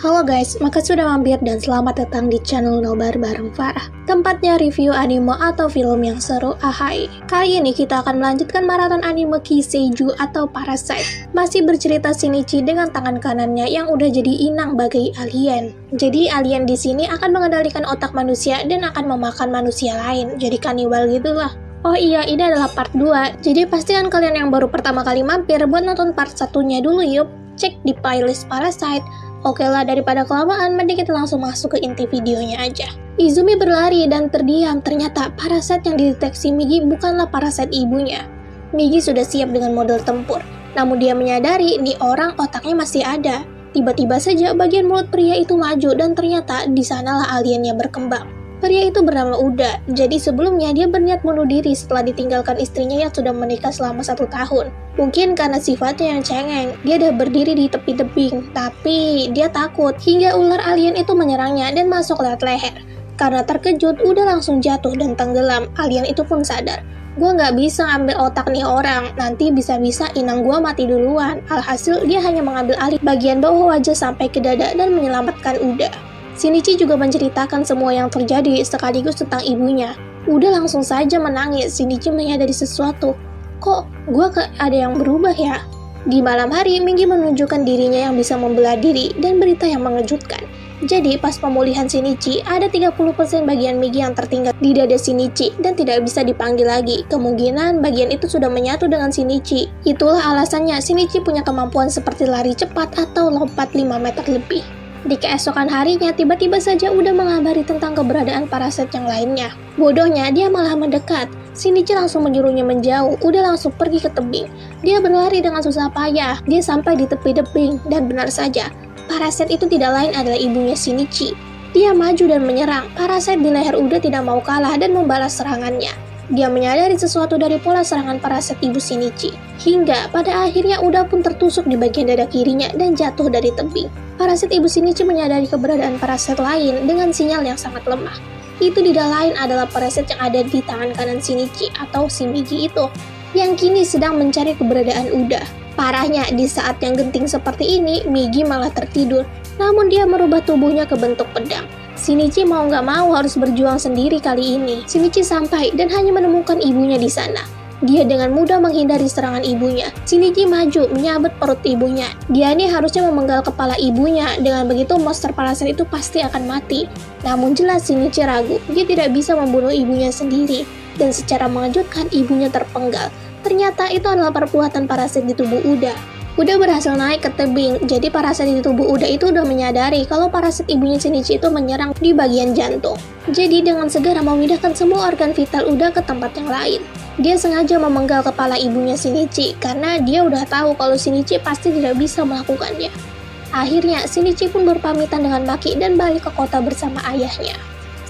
Halo guys, makasih sudah mampir dan selamat datang di channel Nobar bareng Farah. Tempatnya review anime atau film yang seru, ahai. Kali ini kita akan melanjutkan maraton anime Kiseiju atau Parasite. Masih bercerita Shinichi dengan tangan kanannya yang udah jadi inang bagai alien. Jadi alien di sini akan mengendalikan otak manusia dan akan memakan manusia lain. Jadi kanibal gitulah. Oh iya, ini adalah part 2. Jadi pastikan kalian yang baru pertama kali mampir buat nonton part 1-nya dulu yuk. Cek di playlist Parasite. Oke lah, daripada kelamaan, mending kita langsung masuk ke inti videonya aja. Izumi berlari dan terdiam, ternyata Parasite yang dideteksi Migi bukanlah Parasite ibunya. Migi sudah siap dengan model tempur, namun dia menyadari nih orang otaknya masih ada. Tiba-tiba saja bagian mulut pria itu maju dan ternyata di sanalah aliennya berkembang. Pria itu bernama Uda, jadi sebelumnya dia berniat bunuh diri setelah ditinggalkan istrinya yang sudah menikah selama 1 tahun. Mungkin karena sifatnya yang cengeng, dia udah berdiri di tepi tebing, tapi dia takut hingga ular alien itu menyerangnya dan masuk lewat leher. Karena terkejut, Uda langsung jatuh dan tenggelam. Alien itu pun sadar, gua nggak bisa ambil otak nih orang, nanti bisa-bisa inang gua mati duluan. Alhasil dia hanya mengambil alih bagian bawah wajah sampai ke dada dan menyelamatkan Uda. Shinichi juga menceritakan semua yang terjadi sekaligus tentang ibunya. Uda langsung saja menangis. Shinichi menyadari sesuatu. Kok gua ada yang berubah ya? Di malam hari, Migi menunjukkan dirinya yang bisa membelah diri dan berita yang mengejutkan. Jadi pas pemulihan Shinichi, ada 30% bagian Migi yang tertinggal di dada Shinichi dan tidak bisa dipanggil lagi. Kemungkinan bagian itu sudah menyatu dengan Shinichi. Itulah alasannya Shinichi punya kemampuan seperti lari cepat atau lompat 5 meter lebih. Di keesokan harinya, tiba-tiba saja Uda mengabari tentang keberadaan Parasite yang lainnya. Bodohnya, dia malah mendekat. Shinichi langsung menyuruhnya menjauh. Uda langsung pergi ke tebing. Dia berlari dengan susah payah. Dia sampai di tepi tebing, dan benar saja, Parasite itu tidak lain adalah ibunya Shinichi. Dia maju dan menyerang. Parasite di leher Uda tidak mau kalah dan membalas serangannya. Dia menyadari sesuatu dari pola serangan Parasite ibu Shinichi. Hingga pada akhirnya Uda pun tertusuk di bagian dada kirinya dan jatuh dari tebing. Parasite ibu Shinichi menyadari keberadaan Parasite lain dengan sinyal yang sangat lemah. Itu tidak lain adalah Parasite yang ada di tangan kanan Shinichi atau si Migi itu, yang kini sedang mencari keberadaan Uda. Parahnya, di saat yang genting seperti ini, Migi malah tertidur, namun dia merubah tubuhnya ke bentuk pedang. Shinichi mau nggak mau harus berjuang sendiri kali ini. Shinichi sampai dan hanya menemukan ibunya di sana. Dia dengan mudah menghindari serangan ibunya. Shinichi maju menyabet perut ibunya. Dia ini harusnya memenggal kepala ibunya. Dengan begitu monster Parasite itu pasti akan mati. Namun jelas Shinichi ragu. Dia tidak bisa membunuh ibunya sendiri. Dan secara mengejutkan ibunya terpenggal. Ternyata itu adalah perbuatan Parasite di tubuh Uda. Uda berhasil naik ke tebing, jadi Parasite di tubuh Uda itu udah menyadari kalau Parasite ibunya Shinichi itu menyerang di bagian jantung. Jadi dengan segera memindahkan semua organ vital Uda ke tempat yang lain. Dia sengaja memenggal kepala ibunya Shinichi, karena dia udah tahu kalau Shinichi pasti tidak bisa melakukannya. Akhirnya, Shinichi pun berpamitan dengan Maki dan balik ke kota bersama ayahnya.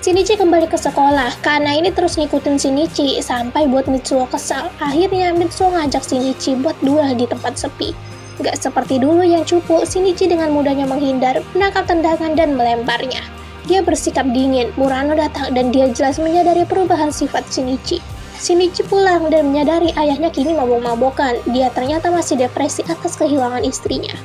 Shinichi kembali ke sekolah, karena ini terus ngikutin Shinichi sampai buat Mitsuo kesal. Akhirnya Mitsuo ngajak Shinichi buat duel di tempat sepi. Gak seperti dulu yang cupu, Shinichi dengan mudahnya menghindar, menangkap tendangan dan melemparnya. Dia bersikap dingin, Murano datang dan dia jelas menyadari perubahan sifat Shinichi. Shinichi pulang dan menyadari ayahnya kini mabok-mabokan. Dia ternyata masih depresi atas kehilangan istrinya.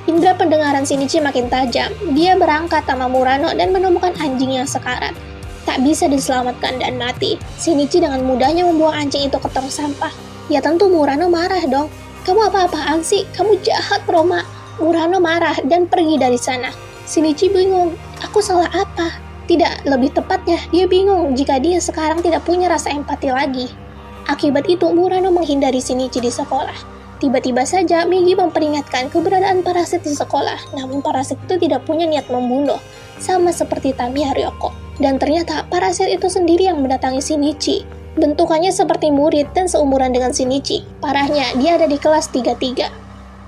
Indra pendengaran Shinichi makin tajam. Dia berangkat sama Murano dan menemukan anjing yang sekarat. Tak bisa diselamatkan dan mati. Shinichi dengan mudahnya membuang anjing itu ke tong sampah. Ya tentu Murano marah dong. Kamu apa-apaan sih? Kamu jahat, Roma. Murano marah dan pergi dari sana. Shinichi bingung. Aku salah apa? Tidak, lebih tepatnya dia bingung jika dia sekarang tidak punya rasa empati lagi. Akibat itu Murano menghindari Shinichi di sekolah. Tiba-tiba saja Migi memperingatkan keberadaan Parasite di sekolah, namun Parasite itu tidak punya niat membunuh, sama seperti Tamiya Ryoko. Dan ternyata Parasite itu sendiri yang mendatangi Shinichi. Bentukannya seperti murid dan seumuran dengan Shinichi. Parahnya, dia ada di kelas 33.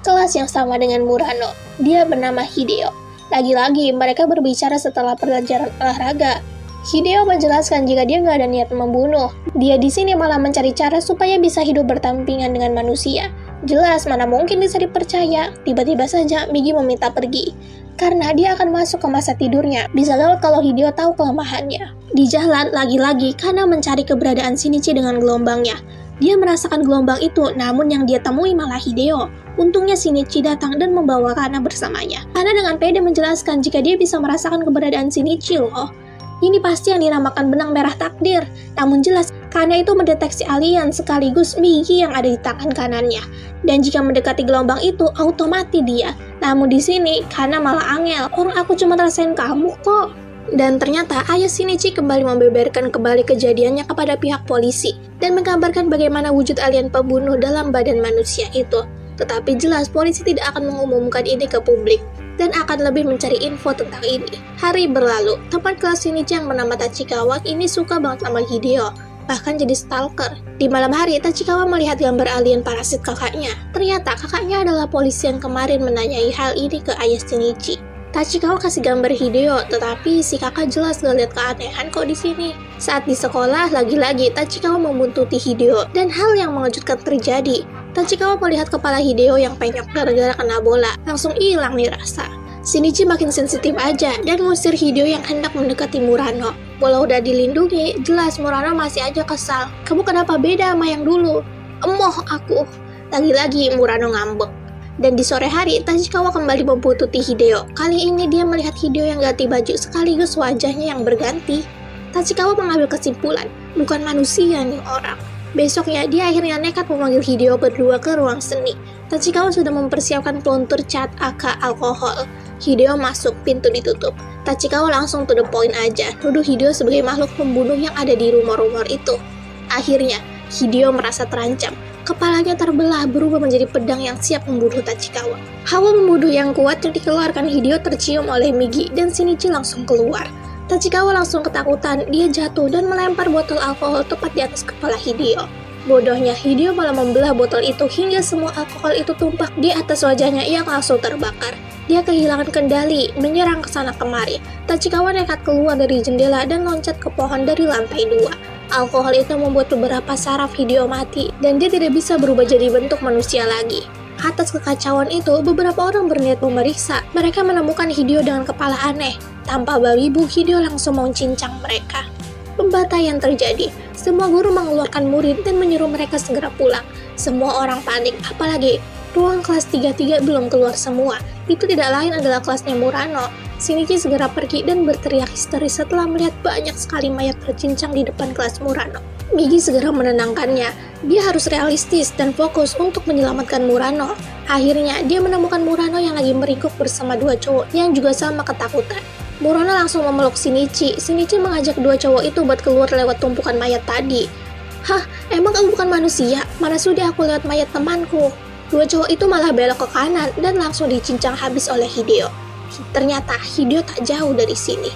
Kelas yang sama dengan Murano. Dia bernama Hideo. Lagi-lagi mereka berbicara setelah pelajaran olahraga. Hideo menjelaskan jika dia nggak ada niat membunuh. Dia di sini malah mencari cara supaya bisa hidup berdampingan dengan manusia. Jelas mana mungkin bisa dipercaya. Tiba-tiba saja Migi meminta pergi. Karena dia akan masuk ke masa tidurnya. Bisa gawat kalau Hideo tahu kelemahannya. Di jalan, lagi-lagi Kana mencari keberadaan Shinichi dengan gelombangnya. Dia merasakan gelombang itu, namun yang dia temui malah Hideo. Untungnya Shinichi datang dan membawa Kana bersamanya. Kana dengan pede menjelaskan jika dia bisa merasakan keberadaan Shinichi loh. Ini pasti yang dinamakan benang merah takdir. Namun jelas, Kana itu mendeteksi alien sekaligus Migi yang ada di tangan kanannya. Dan jika mendekati gelombang itu, auto mati dia. Namun di sini, Kana malah angel. Orang aku cuma rasain kamu kok. Dan ternyata ayah Shinichi kembali membeberkan kembali kejadiannya kepada pihak polisi dan menggambarkan bagaimana wujud alien pembunuh dalam badan manusia itu. Tetapi jelas polisi tidak akan mengumumkan ini ke publik dan akan lebih mencari info tentang ini. Hari berlalu, tempat kelas Shinichi yang bernama Tachikawa ini suka banget sama Hideo, bahkan jadi stalker. Di malam hari, Tachikawa melihat gambar alien parasit kakaknya. Ternyata kakaknya adalah polisi yang kemarin menanyai hal ini ke ayah Shinichi. Tachikawa kasih gambar Hideo, tetapi si kakak jelas gak lihat keanehan kok di sini. Saat di sekolah, lagi-lagi Tachikawa membuntuti Hideo dan hal yang mengejutkan terjadi. Tachikawa melihat kepala Hideo yang penyok gara-gara kena bola, langsung hilang nih rasa. Shinichi makin sensitif aja dan ngusir Hideo yang hendak mendekati Murano. Walau udah dilindungi, jelas Murano masih aja kesal. Kamu kenapa beda sama yang dulu? Emoh aku. Lagi-lagi Murano ngambek. Dan di sore hari, Tachikawa kembali membuntuti Hideo. Kali ini dia melihat Hideo yang ganti baju sekaligus wajahnya yang berganti. Tachikawa mengambil kesimpulan, bukan manusia nih orang. Besoknya, dia akhirnya nekat memanggil Hideo berdua ke ruang seni. Tachikawa sudah mempersiapkan peluntur cat AK alkohol. Hideo masuk, pintu ditutup. Tachikawa langsung to the point aja, nuduh Hideo sebagai makhluk pembunuh yang ada di rumor-rumor itu. Akhirnya, Hideo merasa terancam. Kepalanya terbelah berubah menjadi pedang yang siap membunuh Tachikawa. Hawa membunuh yang kuat yang dikeluarkan Hideo tercium oleh Migi dan Shinichi langsung keluar. Tachikawa langsung ketakutan, dia jatuh dan melempar botol alkohol tepat di atas kepala Hideo. Bodohnya, Hideo malah membelah botol itu hingga semua alkohol itu tumpah di atas wajahnya yang langsung terbakar. Dia kehilangan kendali, menyerang ke sana kemari. Tachikawa nekat keluar dari jendela dan loncat ke pohon dari lantai 2. Alkohol itu membuat beberapa saraf Hideo mati dan dia tidak bisa berubah jadi bentuk manusia lagi. Atas kekacauan itu, beberapa orang berniat memeriksa. Mereka menemukan Hideo dengan kepala aneh. Tanpa babibu, Hideo langsung mencincang mereka. Pembantaian terjadi. Semua guru mengeluarkan murid dan menyuruh mereka segera pulang. Semua orang panik, apalagi ruang kelas 33 belum keluar semua. Itu tidak lain adalah kelasnya Murano. Shinichi segera pergi dan berteriak histeris setelah melihat banyak sekali mayat tercincang di depan kelas Murano. Migi segera menenangkannya. Dia harus realistis dan fokus untuk menyelamatkan Murano. Akhirnya, dia menemukan Murano yang lagi meringkuk bersama dua cowok yang juga sama ketakutan. Murano langsung memeluk Shinichi. Shinichi mengajak dua cowok itu buat keluar lewat tumpukan mayat tadi. Hah, emang kamu bukan manusia? Mana sudi aku lihat mayat temanku? Dua cowok itu malah belok ke kanan dan langsung dicincang habis oleh Hideo. Ternyata Hideo tak jauh dari sini.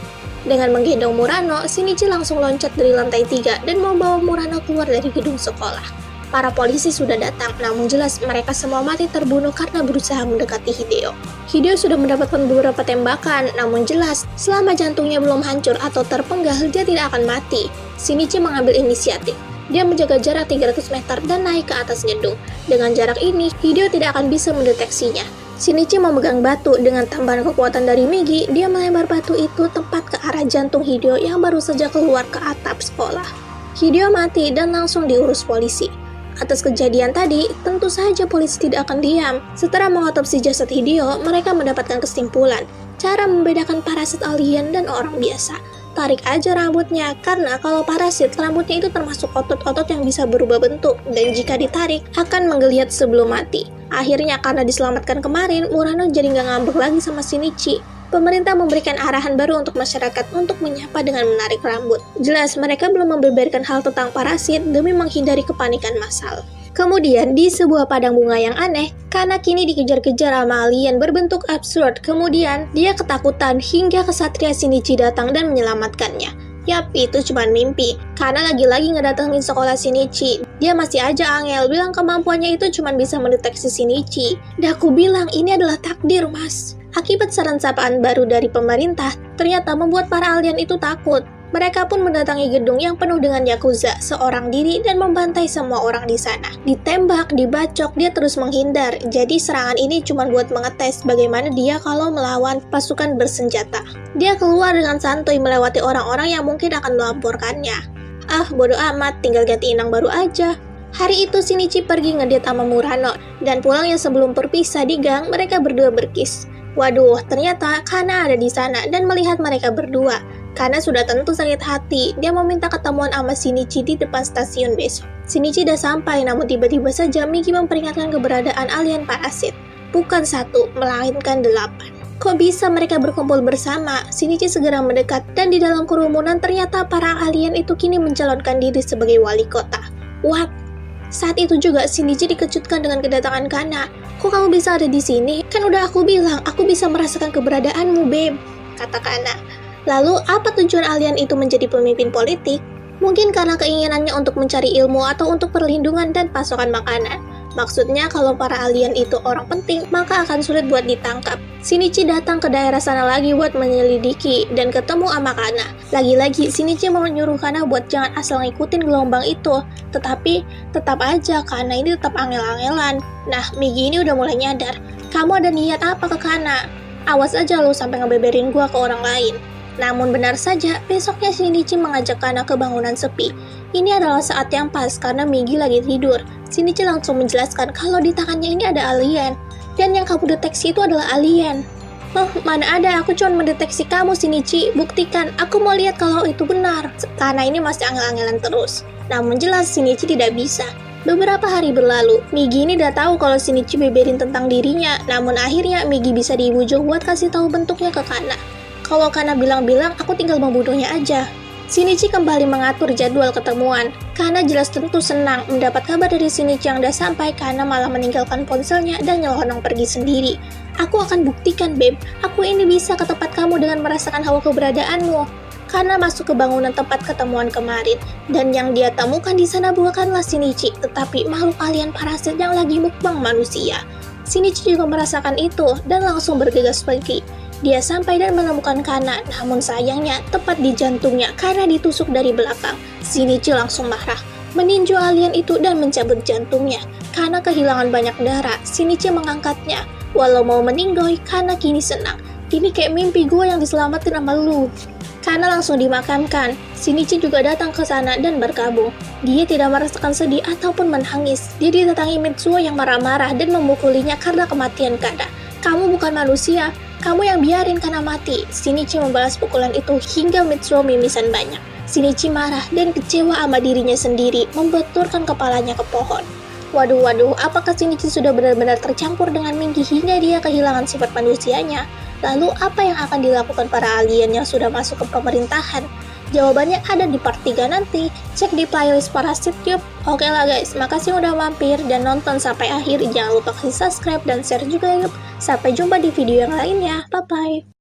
Dengan menggendong Murano, Shinichi langsung loncat dari lantai 3 dan membawa Murano keluar dari gedung sekolah. Para polisi sudah datang, namun jelas mereka semua mati terbunuh karena berusaha mendekati Hideo. Hideo sudah mendapatkan beberapa tembakan, namun jelas selama jantungnya belum hancur atau terpenggal, dia tidak akan mati. Shinichi mengambil inisiatif. Dia menjaga jarak 300 meter dan naik ke atas gedung. Dengan jarak ini, Hideo tidak akan bisa mendeteksinya. Shinichi memegang batu. Dengan tambahan kekuatan dari Migi, dia melempar batu itu tepat ke arah jantung Hideo yang baru saja keluar ke atap sekolah. Hideo mati dan langsung diurus polisi. Atas kejadian tadi, tentu saja polisi tidak akan diam. Setelah mengotopsi jasad Hideo, mereka mendapatkan kesimpulan cara membedakan parasit alien dan orang biasa. Tarik aja rambutnya, karena kalau parasit, rambutnya itu termasuk otot-otot yang bisa berubah bentuk, dan jika ditarik, akan menggeliat sebelum mati. Akhirnya, karena diselamatkan kemarin, Murano jadi nggak ngambek lagi sama Shinichi. Pemerintah memberikan arahan baru untuk masyarakat untuk menyapa dengan menarik rambut. Jelas, mereka belum membeberkan hal tentang parasit demi menghindari kepanikan massal. Kemudian, di sebuah padang bunga yang aneh, Kana kini dikejar-kejar sama alien berbentuk absurd. Kemudian, dia ketakutan hingga kesatria Shinichi datang dan menyelamatkannya. Yap, itu cuma mimpi. Kana lagi-lagi ngedatengin sekolah Shinichi. Dia masih aja angel, bilang kemampuannya itu cuma bisa mendeteksi Shinichi. Dan aku bilang, ini adalah takdir, mas. Akibat saran sapaan baru dari pemerintah, ternyata membuat para alien itu takut. Mereka pun mendatangi gedung yang penuh dengan Yakuza, seorang diri dan membantai semua orang di sana. Ditembak, dibacok, dia terus menghindar. Jadi serangan ini cuma buat mengetes bagaimana dia kalau melawan pasukan bersenjata. Dia keluar dengan santuy melewati orang-orang yang mungkin akan melaporkannya. Ah, bodo amat, tinggal ganti inang baru aja. Hari itu Shinichi pergi ngedate sama Murano, dan pulangnya sebelum berpisah di gang, mereka berdua berkiss. Waduh, ternyata Kana ada di sana dan melihat mereka berdua. Kana sudah tentu sakit hati, dia meminta ketemuan sama Shinichi di depan stasiun besok. Shinichi udah sampai, namun tiba-tiba saja Migi memperingatkan keberadaan alien parasit. Bukan 1, melainkan 8. Kok bisa mereka berkumpul bersama? Shinichi segera mendekat, dan di dalam kerumunan ternyata para alien itu kini mencalonkan diri sebagai wali kota. What? Saat itu juga Shinichi dikejutkan dengan kedatangan Kana. Kok kamu bisa ada di sini? Kan udah aku bilang, aku bisa merasakan keberadaanmu, Beb, kata Kana. Lalu, apa tujuan alien itu menjadi pemimpin politik? Mungkin karena keinginannya untuk mencari ilmu atau untuk perlindungan dan pasokan makanan. Maksudnya kalau para alien itu orang penting, maka akan sulit buat ditangkap. Shinichi datang ke daerah sana lagi buat menyelidiki dan ketemu sama Kana. Lagi-lagi Shinichi menyuruh Kana buat jangan asal ngikutin gelombang itu. Tetapi tetap aja Kana ini tetap angel-angelan. Nah, Migi ini udah mulai nyadar. Kamu ada niat apa ke Kana? Awas aja lo sampai ngebeberin gua ke orang lain. Namun benar saja, besoknya Shinichi mengajak Kana ke bangunan sepi. Ini adalah saat yang pas karena Migi lagi tidur. Shinichi langsung menjelaskan kalau di tangannya ini ada alien. Dan yang kamu deteksi itu adalah alien. Oh, mana ada, aku cuma mendeteksi kamu Shinichi. Buktikan, aku mau lihat kalau itu benar. Kana ini masih angel-angelan terus. Namun jelas Shinichi tidak bisa. Beberapa hari berlalu, Migi ini udah tahu kalau Shinichi beberin tentang dirinya. Namun akhirnya Migi bisa dibujuk buat kasih tahu bentuknya ke Kana. Kalau Kana bilang-bilang, aku tinggal membunuhnya aja. Shinichi kembali mengatur jadwal ketemuan. Kana jelas tentu senang mendapat kabar dari Shinichi yang udah sampai. Kana malah meninggalkan ponselnya dan nyelonong pergi sendiri. Aku akan buktikan, Beb. Aku ini bisa ke tempat kamu dengan merasakan hawa keberadaanmu. Kana masuk ke bangunan tempat ketemuan kemarin. Dan yang dia temukan di sana bukanlah Shinichi, tetapi makhluk alien parasit yang lagi mukbang manusia. Shinichi juga merasakan itu dan langsung bergegas pergi. Dia sampai dan menemukan Kana, namun sayangnya tepat di jantungnya karena ditusuk dari belakang. Shinichi langsung marah, meninju alien itu dan mencabut jantungnya. Kana kehilangan banyak darah, Shinichi mengangkatnya. Walau mau meninggoy, Kana kini senang. Ini kayak mimpi gue yang diselamatin sama lu. Kana langsung dimakamkan. Shinichi juga datang ke sana dan berkabung. Dia tidak merasakan sedih ataupun menangis. Dia didatangi Mitsuo yang marah-marah dan memukulinya karena kematian Kana. Kamu bukan manusia. Kamu yang biarin Kana mati. Shinichi membalas pukulan itu hingga Mitsuo mimisan banyak. Shinichi marah dan kecewa sama dirinya sendiri, membenturkan kepalanya ke pohon. Waduh, apakah Shinichi sudah benar-benar tercampur dengan Migi hingga dia kehilangan sifat manusianya? Lalu apa yang akan dilakukan para alien yang sudah masuk ke pemerintahan? Jawabannya ada di part 3 nanti. Cek di playlist Parasit Cube. Oke lah guys, makasih udah mampir dan nonton sampai akhir. Jangan lupa kasih subscribe dan share juga yuk. Sampai jumpa di video yang lainnya. Bye-bye.